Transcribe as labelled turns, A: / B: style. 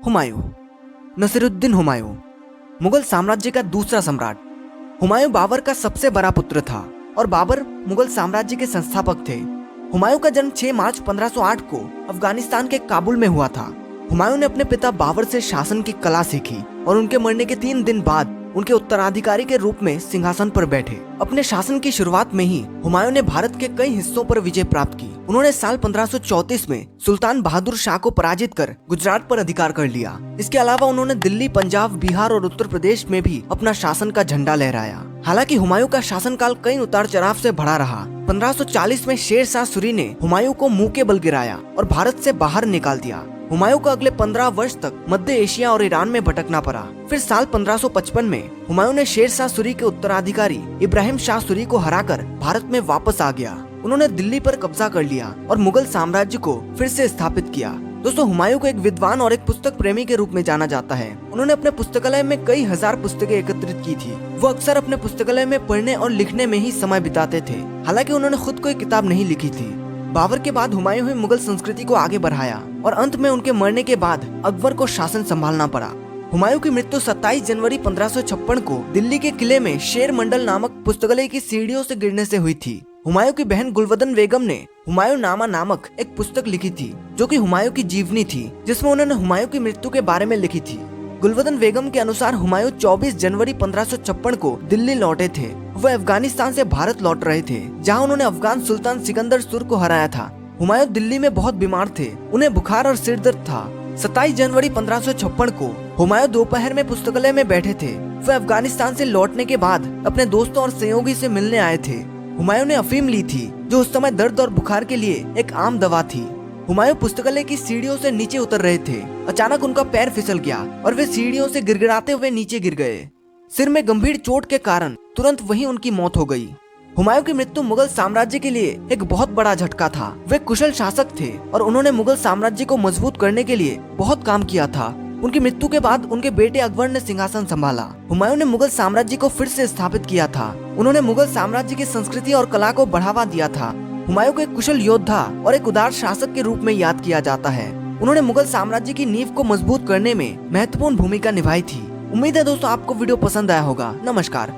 A: हुमायूं, नसीरुद्दीन हुमायूं, मुगल साम्राज्य का दूसरा सम्राट। हुमायूं बाबर का सबसे बड़ा पुत्र था और बाबर मुगल साम्राज्य के संस्थापक थे। हुमायूं का जन्म 6 मार्च 1508 को अफगानिस्तान के काबुल में हुआ था। हुमायूं ने अपने पिता बाबर से शासन की कला सीखी और उनके मरने के 3 दिन बाद उनके उत्तराधिकारी के रूप में सिंहासन पर बैठे। अपने शासन की शुरुआत में ही हुमायूं ने भारत के कई हिस्सों पर विजय प्राप्त की। उन्होंने साल 1534 में सुल्तान बहादुर शाह को पराजित कर गुजरात पर अधिकार कर लिया। इसके अलावा उन्होंने दिल्ली, पंजाब, बिहार और उत्तर प्रदेश में भी अपना शासन का झंडा लहराया। हालांकि हुमायूं का शासनकाल कई उतार चढ़ाव से भरा रहा। 1540 में शेर शाह सूरी ने हुमायूं को मुंह के बल गिराया और भारत से बाहर निकाल दिया। हुमायूं को अगले 15 वर्ष तक मध्य एशिया और ईरान में भटकना पड़ा। फिर साल 1555 में हुमायूं ने शेर शाह सूरी के उत्तराधिकारी इब्राहिम शाह सूरी को हराकर भारत में वापस आ गया। उन्होंने दिल्ली पर कब्जा कर लिया और मुगल साम्राज्य को फिर से स्थापित किया। दोस्तों, हुमायूं को एक विद्वान और एक पुस्तक प्रेमी के रूप में जाना जाता है। उन्होंने अपने पुस्तकालय में कई हजार पुस्तकें एकत्रित की थी। वो अक्सर अपने पुस्तकालय में पढ़ने और लिखने में ही समय बिताते थे। हालांकि उन्होंने खुद कोई किताब नहीं लिखी थी। बाबर के बाद हुमायूं ने मुगल संस्कृति को आगे बढ़ाया और अंत में उनके मरने के बाद अकबर को शासन संभालना पड़ा। हुमायूं की मृत्यु 27 जनवरी 1556 को दिल्ली के किले में शेर मंडल नामक पुस्तकालय की सीढ़ियों से गिरने से हुई थी। हुमायूं की बहन गुलवदन बेगम ने हुमायूं नामा नामक एक पुस्तक लिखी थी, जो कि हुमायूं की जीवनी थी, जिसमें उन्होंने हुमायूं की मृत्यु के बारे में लिखी थी। गुलवदन बेगम के अनुसार हुमायूं 24 जनवरी 1556 को दिल्ली लौटे थे। वह अफगानिस्तान से भारत लौट रहे थे, जहां उन्होंने अफगान सुल्तान सिकंदर सुर को हराया था। हुमायूं दिल्ली में बहुत बीमार थे, उन्हें बुखार और सिर दर्द था। 27 जनवरी 1556 को हुमायूं दोपहर में पुस्तकालय में बैठे थे। वह अफगानिस्तान से लौटने के बाद अपने दोस्तों और सहयोगी से मिलने आए थे। हुमायूं ने अफीम ली थी, जो उस समय दर्द और बुखार के लिए एक आम दवा थी। हुमायूं पुस्तकालय की सीढ़ियों से नीचे उतर रहे थे। अचानक उनका पैर फिसल गया और वे सीढ़ियों से गिड़गिड़ाते हुए नीचे गिर गए। सिर में गंभीर चोट के कारण तुरंत वहीं उनकी मौत हो गई। हुमायूं की मृत्यु मुगल साम्राज्य के लिए एक बहुत बड़ा झटका था। वे कुशल शासक थे और उन्होंने मुगल साम्राज्य को मजबूत करने के लिए बहुत काम किया था। उनकी मृत्यु के बाद उनके बेटे अकबर ने सिंहासन संभाला। हुमायूं ने मुगल साम्राज्य को फिर से स्थापित किया था। उन्होंने मुगल साम्राज्य की संस्कृति और कला को बढ़ावा दिया था। हुमायूं को एक कुशल योद्धा और एक उदार शासक के रूप में याद किया जाता है। उन्होंने मुगल साम्राज्य की नींव को मजबूत करने में महत्वपूर्ण भूमिका निभाई थी। उम्मीद है दोस्तों आपको वीडियो पसंद आया होगा। नमस्कार।